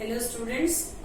Hello students,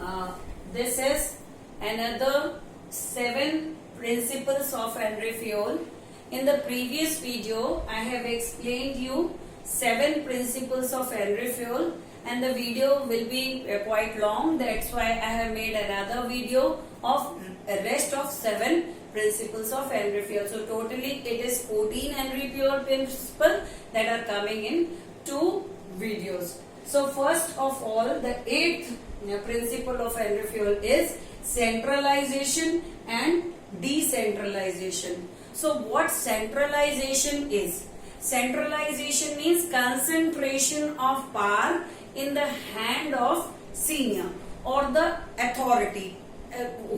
this is another 7 principles of Henri Fayol. In the previous video, I have explained you 7 principles of Henri Fayol and the video will be quite long. That's why I have made another video of rest of 7 principles of Henri Fayol. So totally it is 14 Henri Fayol principles that are coming in 2 videos. So first of all, the 8th principle of Henri Fayol is centralization and decentralization. So what centralization is? Centralization means concentration of power in the hand of senior or the authority,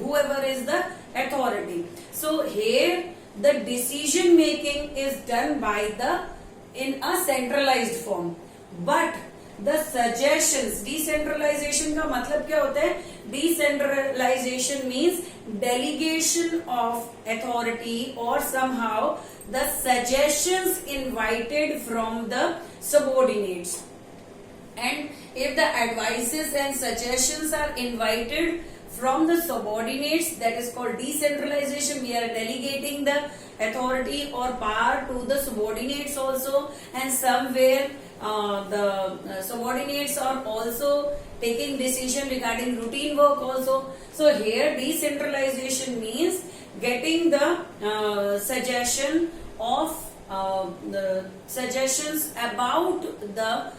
whoever is the authority. So here the decision making is done by in a centralized form, but the suggestions, decentralization का मतलब क्या होता है? Decentralization means delegation of authority or somehow the suggestions invited from the subordinates. And if the advices and suggestions are invited from the subordinates, that is called decentralization. We are delegating the authority or power to the subordinates also, and somewhere the subordinates are also taking decision regarding routine work also. So here decentralization means getting the suggestion of the suggestions about the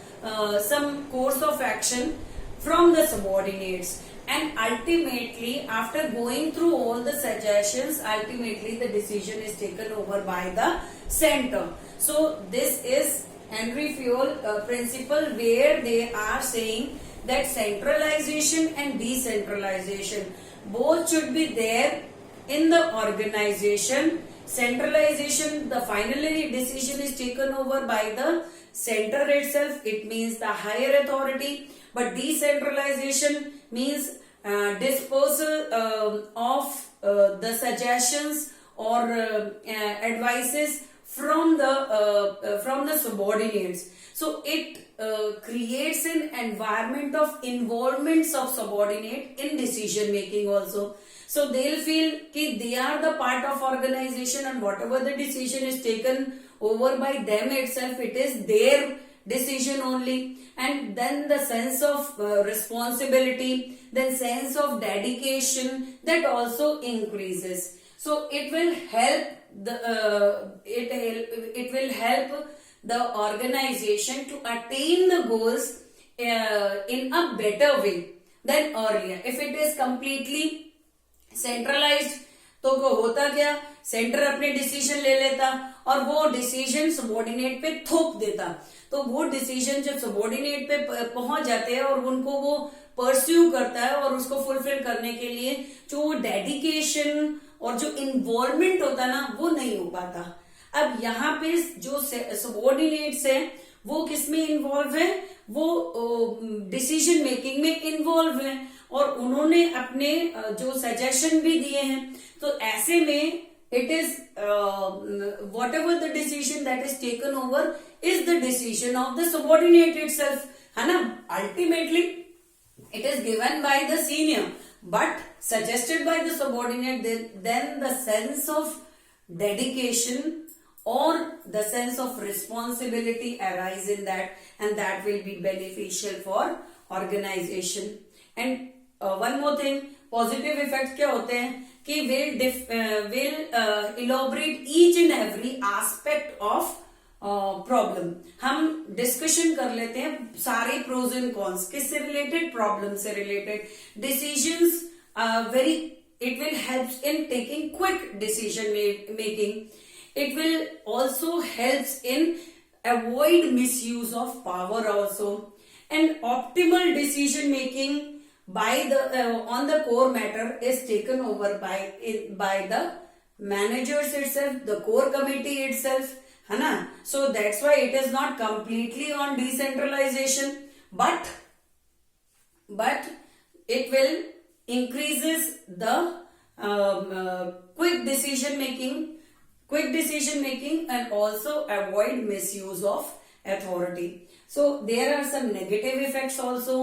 some course of action from the subordinates, and ultimately after going through all the suggestions, ultimately the decision is taken over by the center. So this is Henri Fayol principle, where they are saying that centralization and decentralization both should be there in the organization. Centralization, the finally decision is taken over by the center itself. It means the higher authority. But decentralization means dispersal of the suggestions or advices from the subordinates. So it creates an environment of involvements of subordinate in decision making also. So they'll feel that they are the part of organization, and whatever the decision is taken over by them itself, it is their decision only. And then the sense of responsibility, then sense of dedication, that also increases. So it will help it will help the organization to attain the goals in a better way than earlier. If it is completely centralised तो होता क्या, centre अपने decision ले लेता और वो decision subordinate पे थोप देता. तो वो डिसीजन जब सबॉर्डिनेट पे पहुंच जाते हैं और उनको वो परस्यू करता है और उसको फुलफिल करने के लिए जो डेडिकेशन और जो इन्वॉल्वमेंट होता ना, वो नहीं हो पाता. अब यहाँ पे जो सबॉर्डिनेट्स है वो किसमें इन्वॉल्व है? वो डिसीजन मेकिंग में इन्वॉल्व है और उन्होंने अपने जो सजेशन भी दिए हैं. तो ऐसे में it is what ever the decision that is taken over is the decision of the subordinate itself, है ना. Ultimately it is given by the senior but suggested by the subordinate. Then the sense of dedication or the sense of responsibility arise in that, and that will be beneficial for organization. And one more thing, positive effects क्या होते हैं कि will elaborate each and every aspect of problem. हम discussion कर लेते हैं सारे pros and cons, किससे रिलेटेड? प्रॉब्लम से related. Decisions very, it will help in taking quick decision making. It will also help in avoid misuse of power also, and optimal decision making by the on the core matter is taken over by the managers itself, the core committee itself, है ना. So that's why it is not completely on decentralization, but it will increases the quick decision making and also avoid misuse of authority. So there are some negative effects also.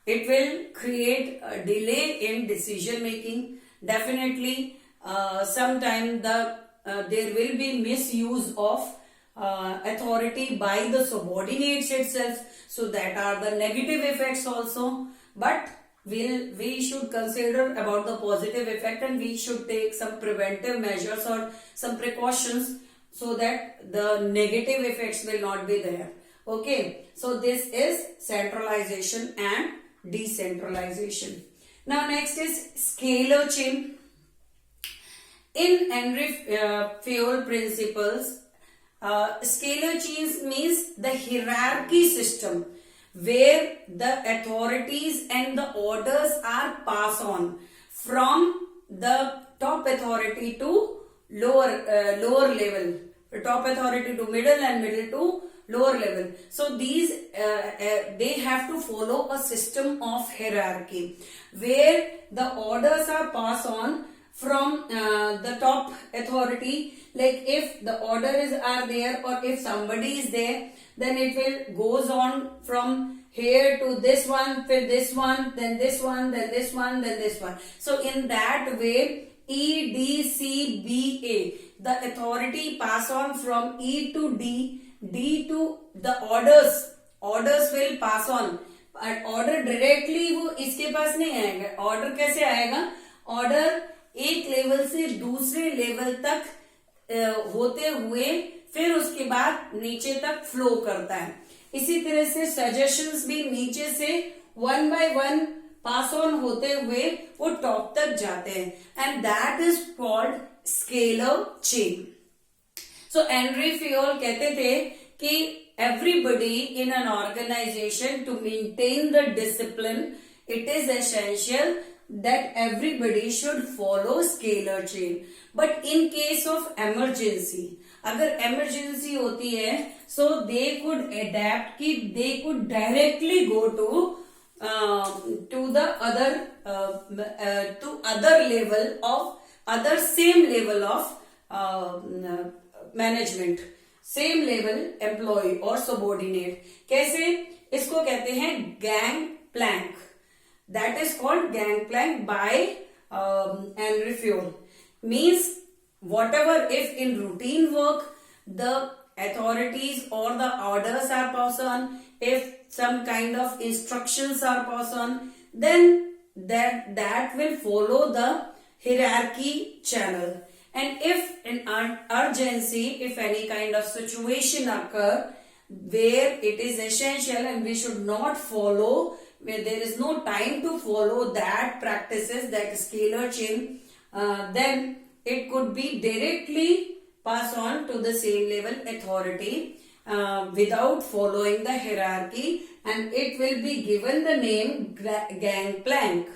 it will create a delay in decision making. Definitely, sometime there will be misuse of authority by the subordinates itself. So that are the negative effects also. But we should consider about the positive effect, and we should take some preventive measures or some precautions so that the negative effects will not be there. Okay, so this is centralization and decentralization. Now next is scalar chain. In Henri Fayol principles, scalar chains means the hierarchy system where the authorities and the orders are passed on from the top authority to lower level, top authority to middle, and middle to lower level. So these they have to follow a system of hierarchy where the orders are passed on from the top authority. Like if the orders are there, or if somebody is there, then it will goes on from here to this one, then this one, then this one, then this one, then this one. So in that way, E, D, C, B, A, the authority pass on from E to D, D to the orders will pass on. Order directly वो इसके पास नहीं आएगा. Order कैसे आएगा? Order एक level से दूसरे level तक होते हुए फिर उसके बाद नीचे तक फ्लो करता है. इसी तरह से सजेशंस भी नीचे से one by one pass on होते हुए वो टॉप तक जाते हैं, and that is called scalar chain. So Henry Fayol कहते थे कि everybody in an organization to maintain the discipline, it is essential that everybody should follow scalar chain. But in case of emergency, अगर emergency होती है, so they could adapt कि they could directly go to the other level of other same level of management, same level employee or subordinate. कैसे? इसको कहते हैं gang plank. That is called gangplank by Henri Fayol. Means whatever, if in routine work the authorities or the orders are passed on, if some kind of instructions are passed on, then that will follow the hierarchy channel. And if in urgency, if any kind of situation occur where it is essential and we should not follow, where there is no time to follow that practices, that scalar chain, then it could be directly passed on to the same level authority without following the hierarchy, and it will be given the name gangplank.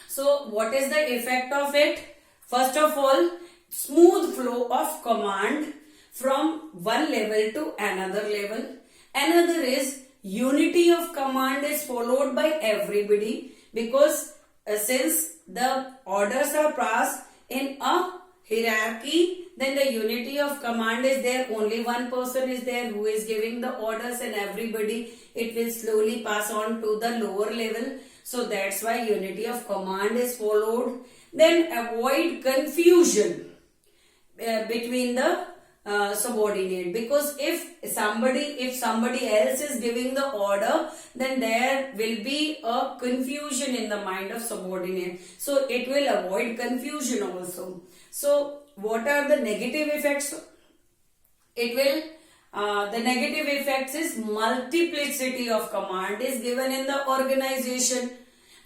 So what is the effect of it? First of all, smooth flow of command from one level to another level. Another is unity of command is followed by everybody, because since the orders are passed in a hierarchy, then the unity of command is there. Only one person is there who is giving the orders, and everybody, it will slowly pass on to the lower level. So that's why unity of command is followed. Then avoid confusion between the subordinate, because if somebody else is giving the order, then there will be a confusion in the mind of subordinate, so it will avoid confusion also. So what are the negative effects? It will the negative effects is multiplicity of command is given in the organization,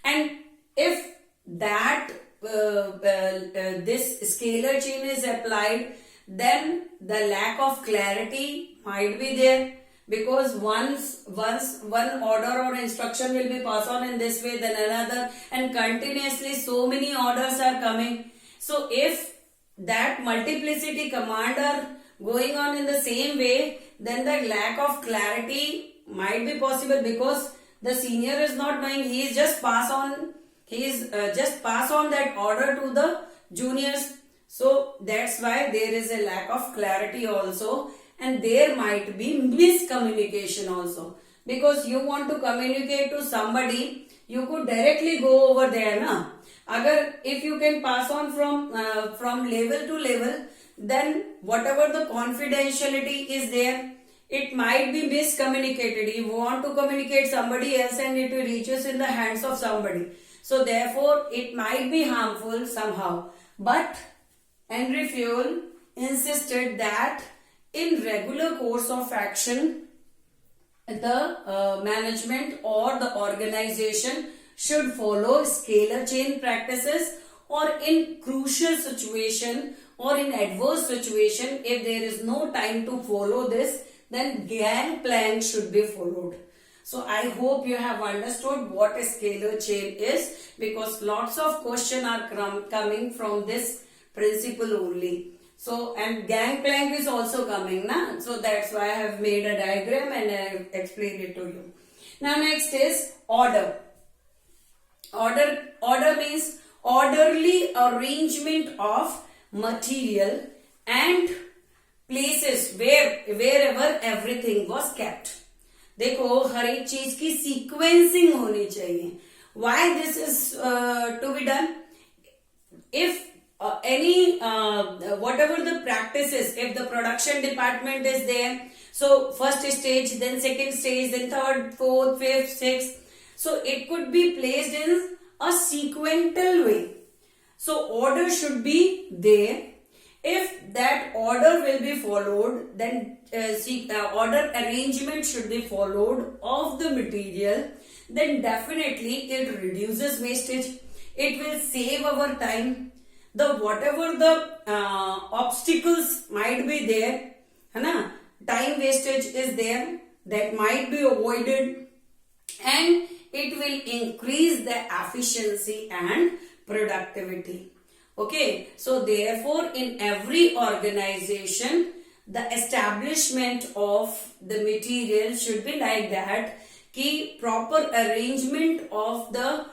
and if that this scalar chain is applied, then the lack of clarity might be there, because once one order or instruction will be passed on in this way, then another, and continuously so many orders are coming. So if that multiplicity command are going on in the same way, then the lack of clarity might be possible, because the senior is not knowing, he is just pass on that order to the juniors. So that's why there is a lack of clarity also, and there might be miscommunication also, because you want to communicate to somebody, you could directly go over there, na? Agar if you can pass on from level to level, then whatever the confidentiality is there, it might be miscommunicated. You want to communicate somebody else and it reaches in the hands of somebody. So therefore, it might be harmful somehow. But Henri Fayol insisted that in regular course of action, the management or the organization should follow scalar chain practices, or in crucial situation or in adverse situation, if there is no time to follow this, then gangplank should be followed. So I hope you have understood what a scalar chain is, because lots of questions are coming from this principle only. So, and gangplank is also coming, na? So that's why I have made a diagram and I have explained it to you. Now next is order. Order means orderly arrangement of material and places wherever everything was kept. देखो हर एक चीज की sequencing होनी चाहिए. Why this is to be done? If whatever the practices, if the production department is there, so first stage, then second stage, then third, fourth, fifth, sixth, so it could be placed in a sequential way. So order should be there. If that order will be followed, then order arrangement should be followed of the material, then definitely it reduces wastage. It will save our time. The whatever the obstacles might be there, है ना, time wastage is there, that might be avoided, and it will increase the efficiency and productivity. Okay, so therefore in every organization, the establishment of the material should be like that, कि proper arrangement of the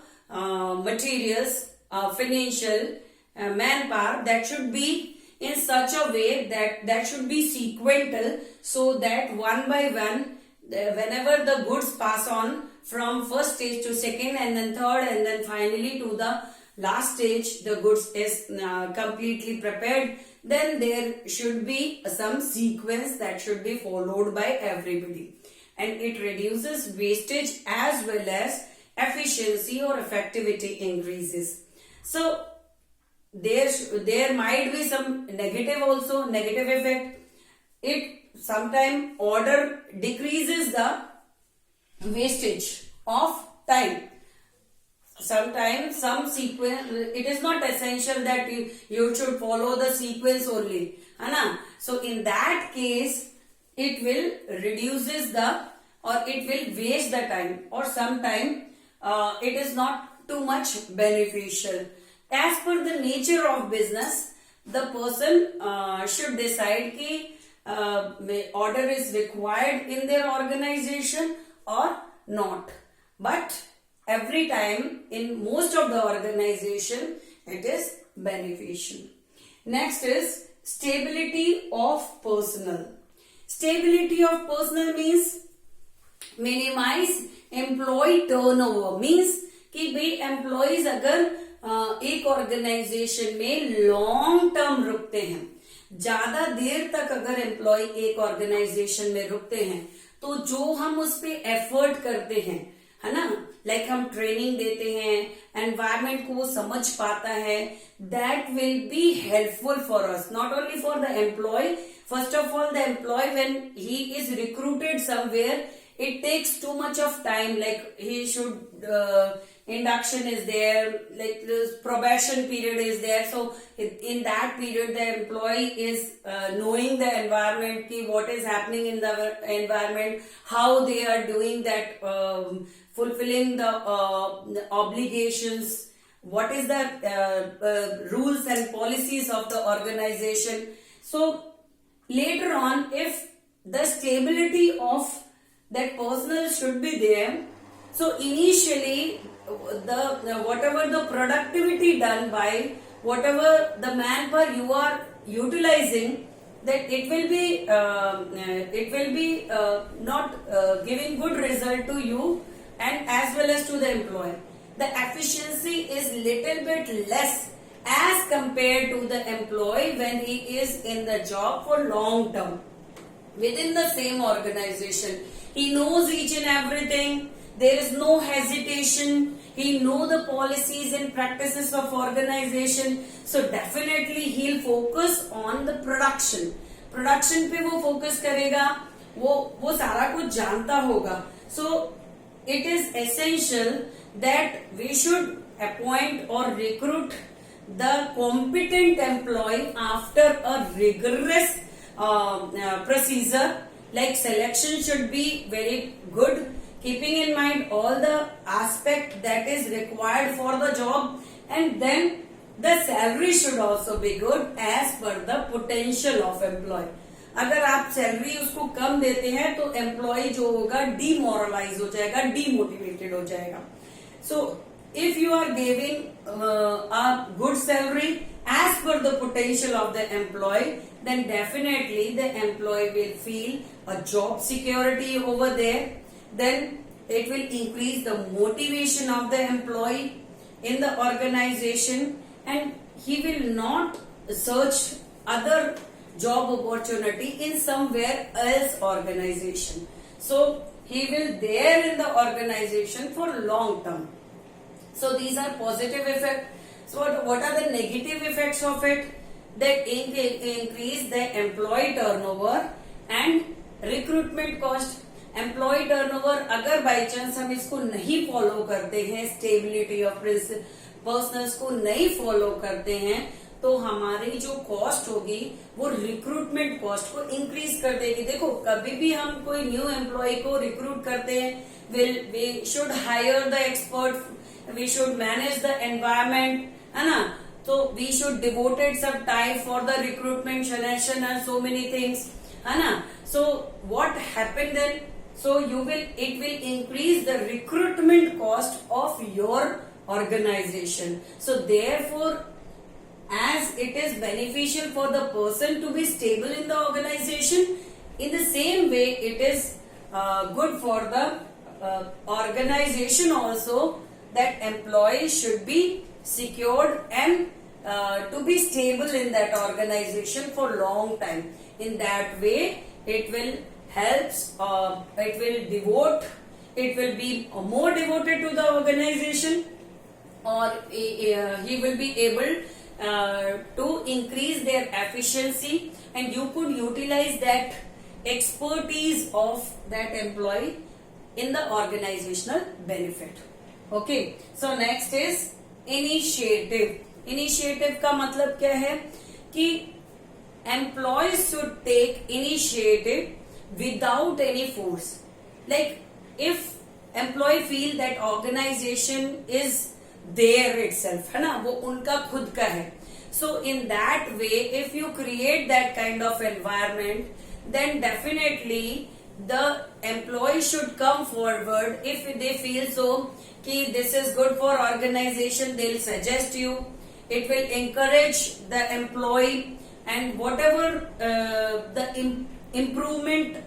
materials, financial, manpower, that should be in such a way that should be sequential, so that one by one, whenever the goods pass on from first stage to second and then third and then finally to the last stage, the goods is completely prepared, then there should be some sequence that should be followed by everybody, and it reduces wastage as well as efficiency or effectivity increases. So there might be some negative also, negative effect. It sometimes order decreases the wastage of time. Sometimes some sequence, it is not essential that you should follow the sequence only, Anna. So in that case, it will reduces the, or it will waste the time, or sometime it is not too much beneficial. As per the nature of business, the person should decide कि order is required in their organization or not. But every time in most of the organization, it is beneficial. Next is stability of personnel. Stability of personnel means minimize employee turnover. Means कि भाई employees अगर एक organisation में long term रुकते हैं, ज्यादा देर तक अगर एम्प्लॉय एक ऑर्गेनाइजेशन में रुकते हैं, तो जो हम उस पे एफर्ट करते हैं, है ना, लाइक हम ट्रेनिंग देते हैं, एनवायरमेंट को वो समझ पाता है, that will be helpful for us, not only for the employ. First of all, the employ when he is recruited somewhere, it takes too much of time, like he should induction is there, like this probation period is there, so in that period the employee is knowing the environment, ki what is happening in the environment, how they are doing that, fulfilling the obligations, what is the rules and policies of the organization. So later on, if the stability of that personnel should be there, so initially the whatever the productivity done by whatever the manpower you are utilizing, that it will be not giving good result to you and as well as to the employee. The efficiency is little bit less as compared to the employee when he is in the job for long term within the same organization. He knows each and everything. There is no hesitation. He know the policies and practices of organization. So definitely he'll focus on the production. Production पे वो focus करेगा. वो सारा कुछ जानता होगा. So it is essential that we should appoint or recruit the competent employee after a rigorous procedure. Like selection should be very good, keeping in mind all the aspect that is required for the job, and then the salary should also be good as per the potential of employee. अगर आप salary उसको कम देते हैं तो employ जो होगा demoralise हो जाएगा, डीमोटिवेटेड हो जाएगा. सो if you are giving a good salary as per the potential of the employee, then definitely the employee will feel a job security over there. Then it will increase the motivation of the employee in the organization, and he will not search other job opportunity in somewhere else organization. So he will there in the organization for long term. So these are positive effects. So what are the negative effects of it? That increase the employee turnover and recruitment cost. Employ turnover अगर by chance हम इसको नहीं follow करते हैं, stability of personnels को नहीं follow करते हैं, तो हमारी जो कॉस्ट होगी वो रिक्रूटमेंट कॉस्ट को इंक्रीज कर देगी. देखो कभी भी हम कोई न्यू एम्प्लॉय को रिक्रूट करते हैं, we should hire the expert, we should manage the environment, है ना. तो we should devoted some time for the recruitment selection and so many things, है ना. So what happened then? So it will increase the recruitment cost of your organization. So therefore, as it is beneficial for the person to be stable in the organization, in the same way it is good for the organization also that employees should be secured and to be stable in that organization for long time. In that way, it will helps, it will be more devoted to the organization, or he will be able to increase their efficiency, and you could utilize that expertise of that employee in the organizational benefit. Okay, so next is initiative. Initiative का मतलब क्या है कि employees should take initiative without any force. Like if employee feel that organization is there itself, है ना, वो उनका खुद का है. So in that way, if you create that kind of environment, then definitely the employee should come forward. If they feel so कि this is good for organization, they'll suggest you. It will encourage the employee, and whatever the improvement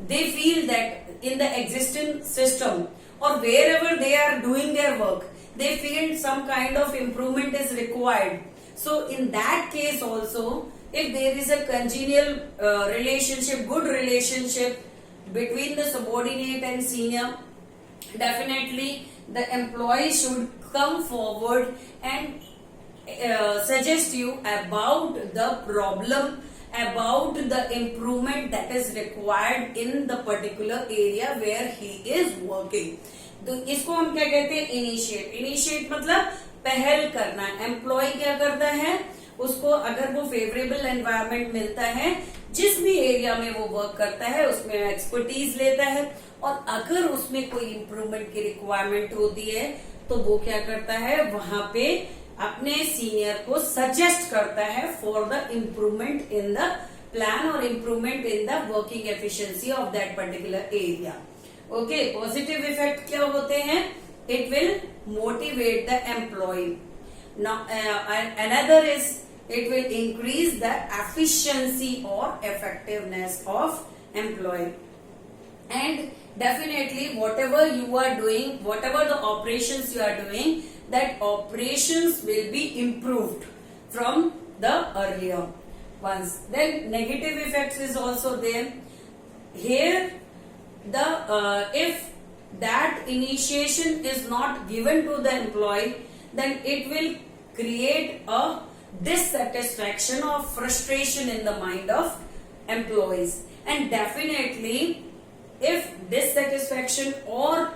they feel that in the existing system or wherever they are doing their work, they feel some kind of improvement is required. So in that case also, if there is a congenial relationship, good relationship between the subordinate and senior, definitely the employee should come forward and suggest you about the problem, about the improvement that is required in the particular area where he is working. तो इसको हम क्या कहते हैं? Initiate. Initiate मतलब पहल करना. Employ क्या करता है, उसको अगर वो फेवरेबल एनवायरनमेंट मिलता है, जिस भी एरिया में वो वर्क करता है उसमें एक्सपर्टीज लेता है, और अगर उसमें कोई इम्प्रूवमेंट की रिक्वायरमेंट होती है तो वो क्या करता है, वहां पे अपने सीनियर को सजेस्ट करता है for the improvement in the plan और improvement in the working efficiency of that particular area. Okay, positive effect क्या होते हैं? It will motivate the employee. Another is it will increase the efficiency or effectiveness of employee. And definitely whatever you are doing, whatever the operations you are doing, that operations will be improved from the earlier ones. Then negative effects is also there. Here the if that initiation is not given to the employee, then it will create a dissatisfaction or frustration in the mind of employees. And definitely if dissatisfaction or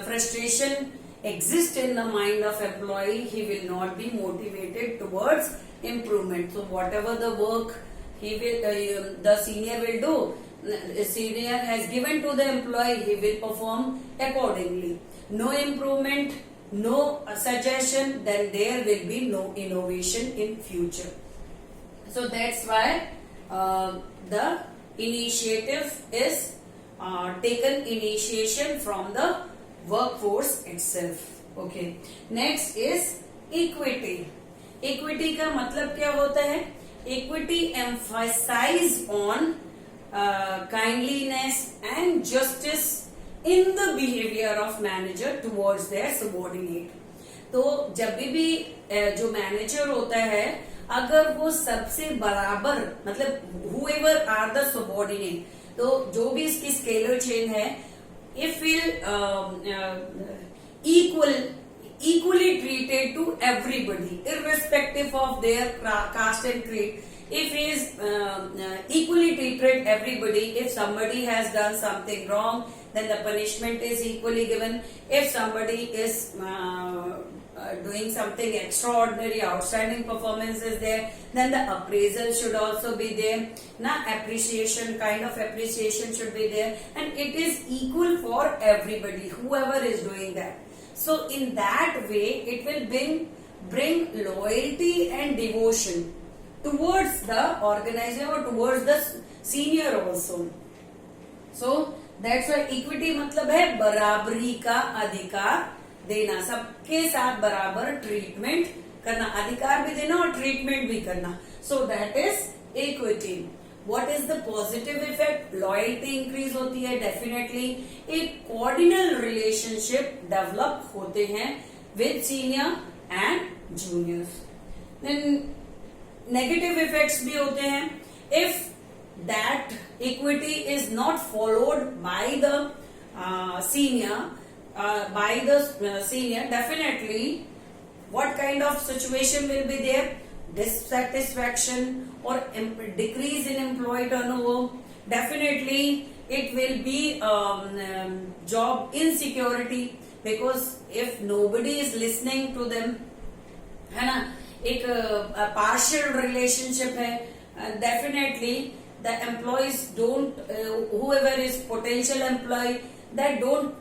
frustration exists in the mind of employee, he will not be motivated towards improvement. So whatever the work he will the senior will do, the senior has given to the employee, he will perform accordingly. No improvement, no suggestion, then there will be no innovation in future. So that's why the initiative is taken initiation from the workforce itself. Okay. Next is equity. Equity का मतलब क्या होता है? Equity emphasize on kindliness and justice in the behavior of manager towards their subordinate. तो जब भी जो manager होता है, अगर वो सबसे बराबर, मतलब whoever are the subordinate, तो जो भी इसकी स्केलर चेन है, if will equally treated to everybody irrespective of their caste and creed. If he is equally treated everybody, if somebody has done something wrong, then the punishment is equally given. If somebody is doing something extraordinary, outstanding performance is there, then the appraisal should also be there. Appreciation, kind of appreciation should be there, and it is equal for everybody, whoever is doing that. So in that way, it will bring loyalty and devotion towards the organizer or towards the senior also. So that's why equity मतलब है बराबरी का अधिकार देना, सबके साथ बराबर treatment करना, अधिकार भी देना और ट्रीटमेंट भी करना. So that is equity. What is the positive effect? Loyalty increase होती है definitely. एक cordial relationship develop होते हैं with senior and juniors. Then negative effects भी होते हैं. If that equity is not followed by the senior, definitely what kind of situation will be there? Dissatisfaction or decrease in employee turnover. Definitely it will be job insecurity, because if nobody is listening to them, है ना, एक partial relationship है, definitely the employees don't, whoever is potential employee, that do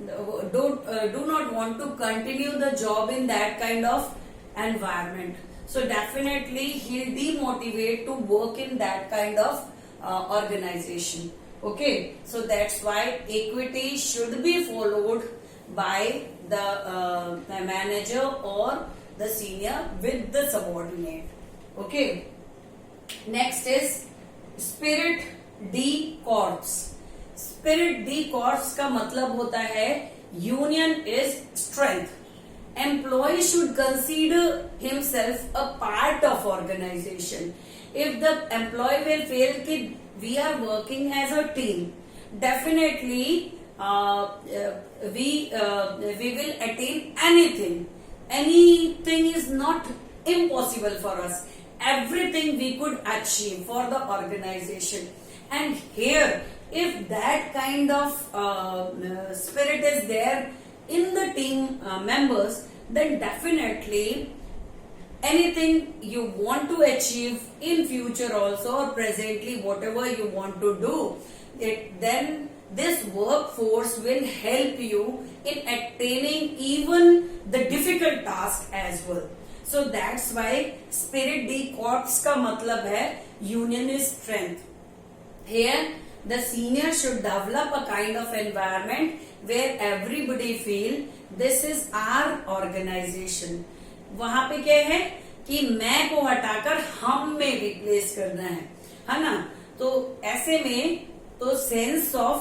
not want to continue the job in that kind of environment. So definitely he'll demotivate to work in that kind of organization. Okay, so that's why equity should be followed by the manager or the senior with the subordinate. Okay, next is spirit de corps. Spirit de corps का मतलब होता है union is strength. Employee should consider himself a part of organization. If the employee will feel that we are working as a team, definitely we will attain anything. Anything is not impossible for us. Everything we could achieve for the organization. And here, if that kind of spirit is there in the team members, then definitely anything you want to achieve in future also, or presently whatever you want to do, then this workforce will help you in attaining even the difficult task as well. So that's why spirit de corps का मतलब है union is strength. Here the senior should develop a kind of environment where everybody feel this is our organization. वहां पे क्या है कि मैं को हटाकर हम में रिप्लेस करना है ना। तो ऐसे में तो sense of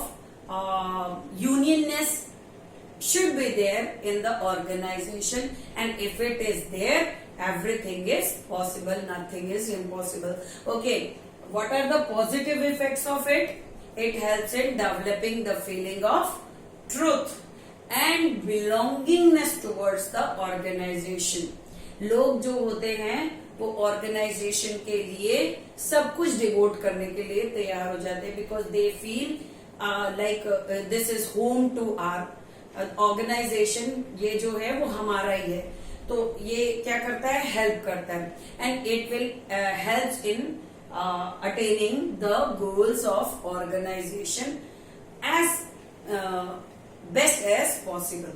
unionness should be there in the organization, and if it is there, everything is possible, nothing is impossible. Okay, what are the positive effects of it? It helps in developing the feeling of truth and belongingness towards the organization. लोग जो होते हैं वो organisation के लिए सब कुछ devote करने के लिए तैयार हो जाते हैं, because they feel like this is home to our organization, ये जो है वो हमारा ही है। तो ये क्या करता है, हेल्प करता है, and it will help in attaining the goals of organization as best as possible.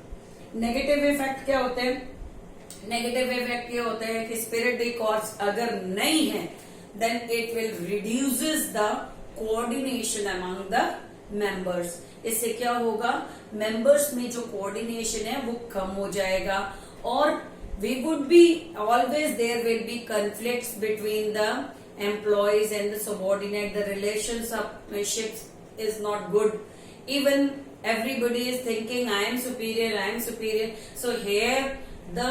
Negative effect क्या होते हैं? नेगेटिव इफेक्ट ये होते हैं कि स्पिरिट कॉर्स अगर नहीं है, then it will reduces the coordination among the members. इससे क्या होगा, मेंबर्स में जो कोऑर्डिनेशन है वो कम हो जाएगा, और we would be always there will be conflicts between the employees and the subordinate, the relationship is not good, even everybody is thinking I am superior, so here the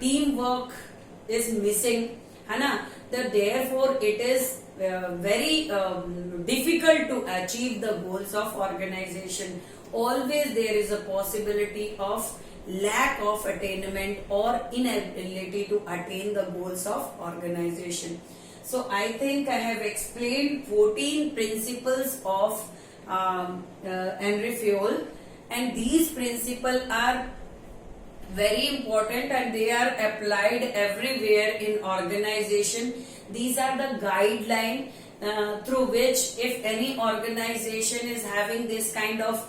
teamwork is missing, है ना। Therefore it is very difficult to achieve the goals of organization. Always there is a possibility of lack of attainment or inability to attain the goals of organization. So I think I have explained 14 principles of Henri Fayol, and these principles are very important and they are applied everywhere in organization. These are the guideline through which if any organization is having this kind of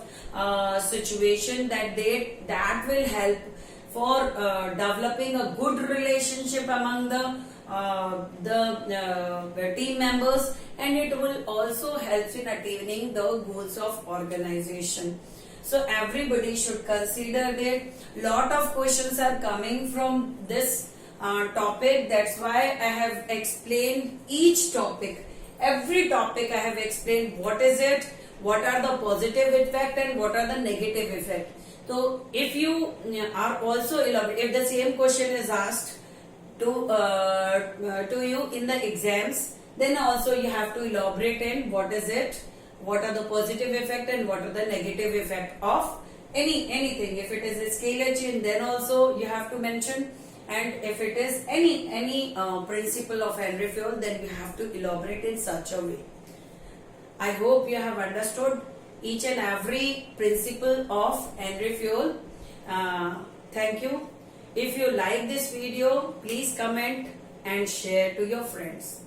situation, that will help for developing a good relationship among the team members, and it will also help in attaining the goals of organization. So everybody should consider that lot of questions are coming from this topic. That's why I have explained each topic. Every topic I have explained what is it, what are the positive effect and what are the negative effect. So if you are also elaborate, if the same question is asked to you in the exams, then also you have to elaborate in what is it, what are the positive effect and what are the negative effect of anything. If it is a scalar chain, then also you have to mention, and if it is any principle of Henri Fayol, then you have to elaborate in such a way. I hope you have understood each and every principle of Henri Fayol. Thank you. If you like this video, please comment and share to your friends.